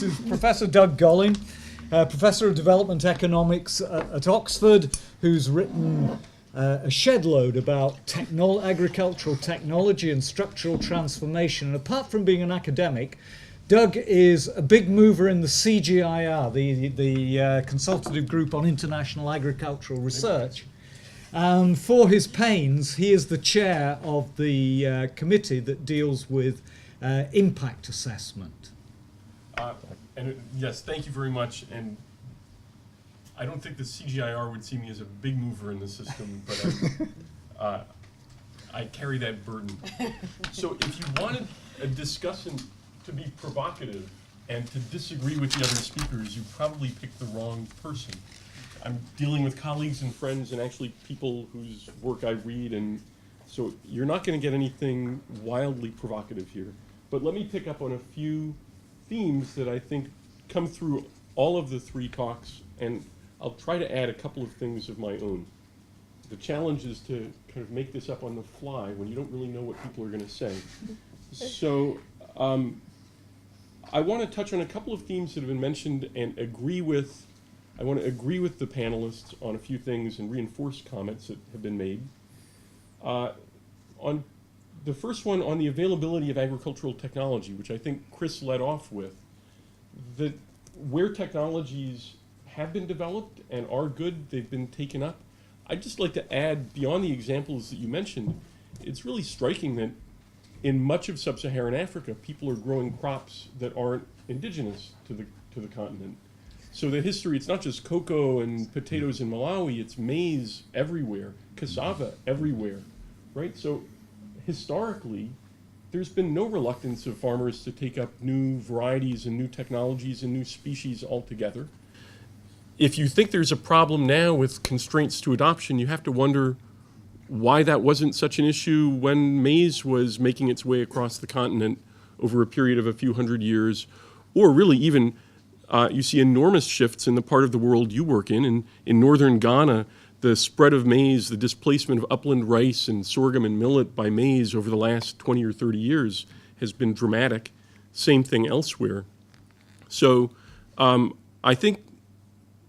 to Professor Doug Gollin, Professor of Development Economics at Oxford, who's written a shed load about agricultural technology and structural transformation. And apart from being an academic, Doug is a big mover in the CGIR, the Consultative Group on International Agricultural Research. And for his pains, he is the chair of the committee that deals with impact assessment. Yes, thank you very much. And I don't think the CGIR would see me as a big mover in the system, but I carry that burden. So if you wanted a discussant to be provocative and to disagree with the other speakers, you probably picked the wrong person. I'm dealing with colleagues and friends and actually people whose work I read, and so you're not going to get anything wildly provocative here. But let me pick up on a few themes that I think come through all of the three talks, and I'll try to add a couple of things of my own. The challenge is to kind of make this up on the fly when you don't really know what people are going to say. So I want to touch on a couple of themes that have been mentioned and I want to agree with the panelists on a few things and reinforce comments that have been made. On the first one, on the availability of agricultural technology, which I think Chris led off with, that where technologies have been developed and are good, they've been taken up. I'd just like to add, beyond the examples that you mentioned, it's really striking that in much of sub-Saharan Africa, people are growing crops that aren't indigenous to the continent. So the history, it's not just cocoa and potatoes in Malawi, it's maize everywhere, cassava everywhere, right? So historically, there's been no reluctance of farmers to take up new varieties and new technologies and new species altogether. If you think there's a problem now with constraints to adoption, you have to wonder why that wasn't such an issue when maize was making its way across the continent over a period of a few hundred years, or really even you see enormous shifts in the part of the world you work in northern Ghana. The spread of maize, the displacement of upland rice and sorghum and millet by maize over the last 20 or 30 years has been dramatic. Same thing elsewhere. So I think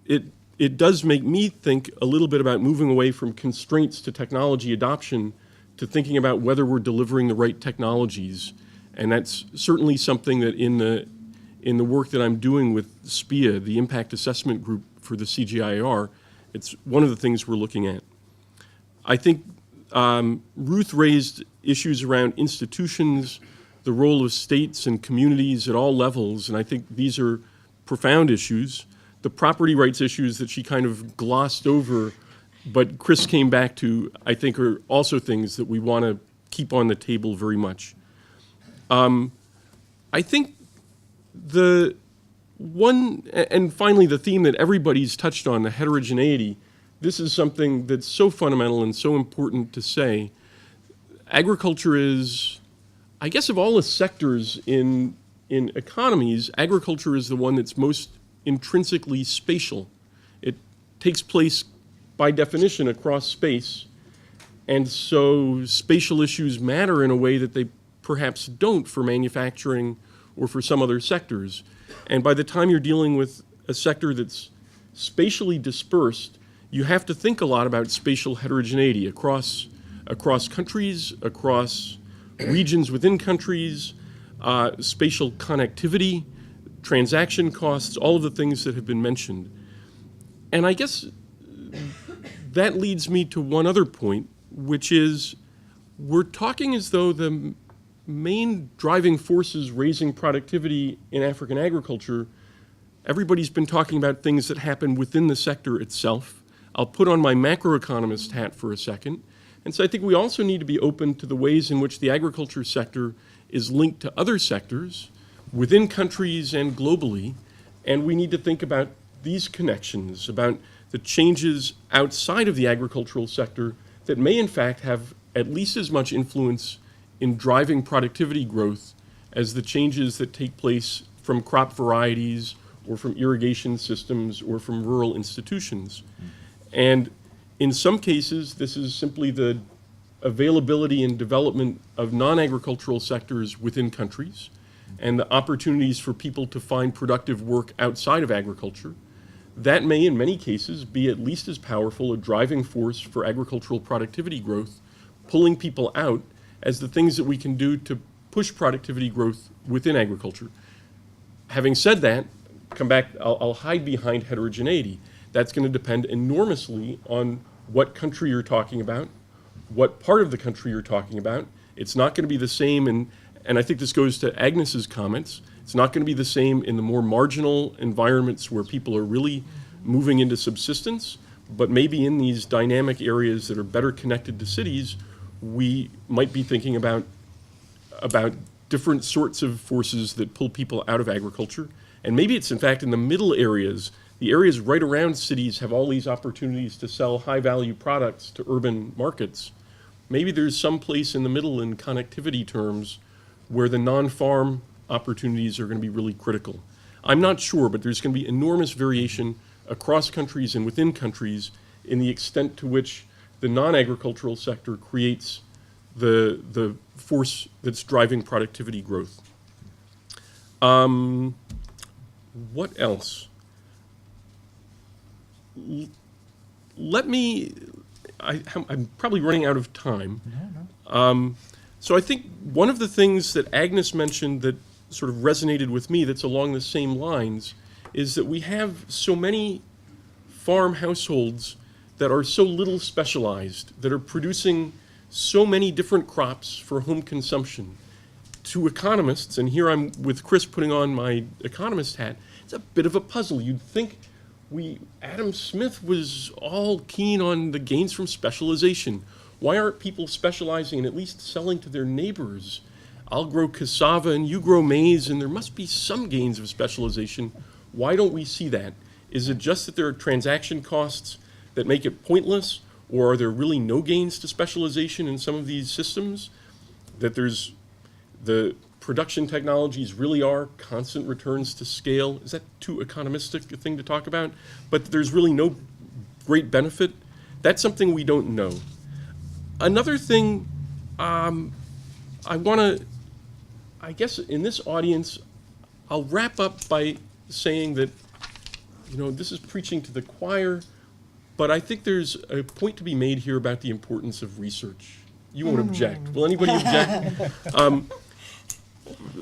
it does make me think a little bit about moving away from constraints to technology adoption to thinking about whether we're delivering the right technologies. And that's certainly something that in the work that I'm doing with SPIA, the Impact Assessment Group for the CGIAR, it's one of the things we're looking at. I think Ruth raised issues around institutions, the role of states and communities at all levels, and I think these are profound issues. The property rights issues that she kind of glossed over, but Chris came back to, I think, are also things that we want to keep on the table very much. I think the one, and finally the theme that everybody's touched on, the heterogeneity, this is something that's so fundamental and so important to say. Agriculture is, I guess of all the sectors in economies, agriculture is the one that's most intrinsically spatial. It takes place by definition across space, and so spatial issues matter in a way that they perhaps don't for manufacturing or for some other sectors. And by the time you're dealing with a sector that's spatially dispersed, you have to think a lot about spatial heterogeneity across countries, across regions within countries, spatial connectivity, transaction costs, all of the things that have been mentioned. And I guess that leads me to one other point, which is we're talking as though the main driving forces raising productivity in African agriculture, everybody's been talking about things that happen within the sector itself. I'll put on my macroeconomist hat for a second. And so I think we also need to be open to the ways in which the agriculture sector is linked to other sectors within countries and globally. And we need to think about these connections, about the changes outside of the agricultural sector that may in fact have at least as much influence in driving productivity growth as the changes that take place from crop varieties or from irrigation systems or from rural institutions. And in some cases, this is simply the availability and development of non-agricultural sectors within countries. and the opportunities for people to find productive work outside of agriculture, that may in many cases be at least as powerful a driving force for agricultural productivity growth, pulling people out, as the things that we can do to push productivity growth within agriculture. Having said that, come back, I'll hide behind heterogeneity. That's going to depend enormously on what country you're talking about, what part of the country you're talking about. It's not going to be the same, and I think this goes to Agnes's comments, it's not going to be the same in the more marginal environments where people are really moving into subsistence, but maybe in these dynamic areas that are better connected to cities, we might be thinking about different sorts of forces that pull people out of agriculture. And maybe it's in fact in the middle areas, the areas right around cities have all these opportunities to sell high value products to urban markets. Maybe there's some place in the middle in connectivity terms where the non-farm opportunities are going to be really critical. I'm not sure, but there's going to be enormous variation across countries and within countries in the extent to which the non-agricultural sector creates the force that's driving productivity growth. What else? I'm probably running out of time. No. So I think one of the things that Agnes mentioned that sort of resonated with me that's along the same lines is that we have so many farm households that are so little specialized, that are producing so many different crops for home consumption. To economists, and here I'm with Chris putting on my economist hat, it's a bit of a puzzle. You'd think Adam Smith was all keen on the gains from specialization. Why aren't people specializing and at least selling to their neighbors? I'll grow cassava and you grow maize, and there must be some gains of specialization. Why don't we see that? Is it just that there are transaction costs that make it pointless, or are there really no gains to specialization in some of these systems? That there's the production technologies really are constant returns to scale. Is that too economistic a thing to talk about? But there's really no great benefit. That's something we don't know. Another thing, I guess in this audience, I'll wrap up by saying that, this is preaching to the choir, but I think there's a point to be made here about the importance of research. You won't object. Will anybody object?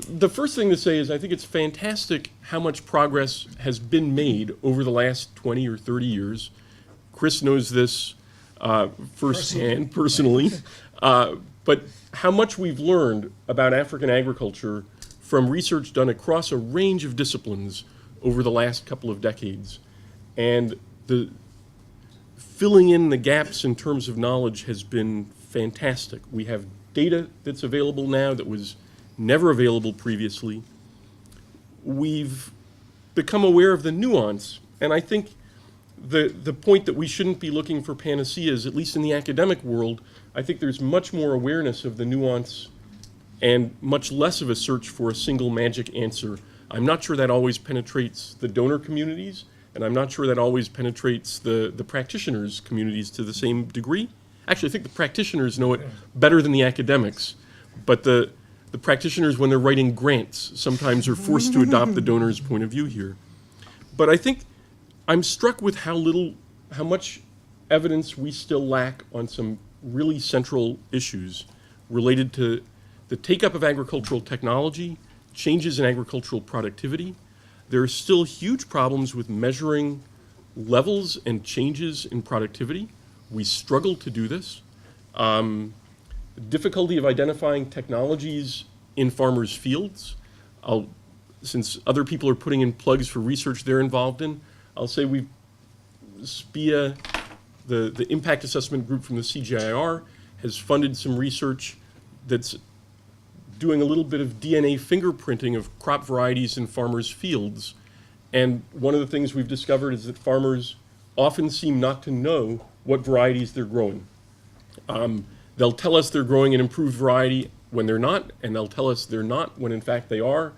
The first thing to say is I think it's fantastic how much progress has been made over the last 20 or 30 years. Chris knows this firsthand, personally. But how much we've learned about African agriculture from research done across a range of disciplines over the last couple of decades. And the filling in the gaps in terms of knowledge has been fantastic. We have data that's available now that was never available previously. We've become aware of the nuance, and I think the point that we shouldn't be looking for panaceas, at least in the academic world, I think there's much more awareness of the nuance and much less of a search for a single magic answer. I'm not sure that always penetrates the donor communities, and I'm not sure that always penetrates the practitioners' communities to the same degree. Actually, I think the practitioners know it better than the academics, but the practitioners, when they're writing grants, sometimes are forced to adopt the donor's point of view here. But I think I'm struck with how much evidence we still lack on some really central issues related to the take-up of agricultural technology, changes in agricultural productivity. There are still huge problems with measuring levels and changes in productivity. We struggle to do this. Difficulty of identifying technologies in farmers' fields. Since other people are putting in plugs for research they're involved in, I'll say SPIA, the impact assessment group from the CGIAR, has funded some research that's doing a little bit of DNA fingerprinting of crop varieties in farmers' fields. And one of the things we've discovered is that farmers often seem not to know what varieties they're growing. They'll tell us they're growing an improved variety when they're not, and they'll tell us they're not when in fact they are.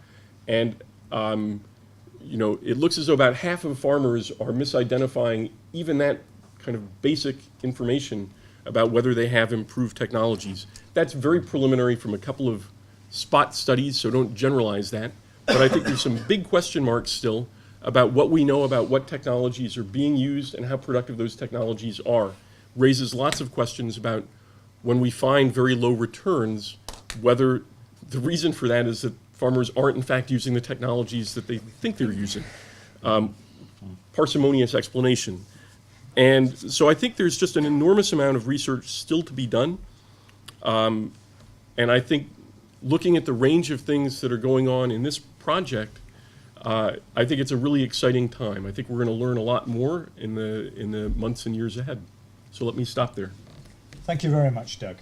And it looks as though about half of farmers are misidentifying even that kind of basic information about whether they have improved technologies. That's very preliminary from a couple of spot studies, so don't generalize that. But I think there's some big question marks still about what we know about what technologies are being used and how productive those technologies are. Raises lots of questions about when we find very low returns, whether the reason for that is that farmers aren't in fact using the technologies that they think they're using. Parsimonious explanation. And so I think there's just an enormous amount of research still to be done. And I think looking at the range of things that are going on in this project, I think it's a really exciting time. I think we're going to learn a lot more in the months and years ahead. So let me stop there. Thank you very much, Doug.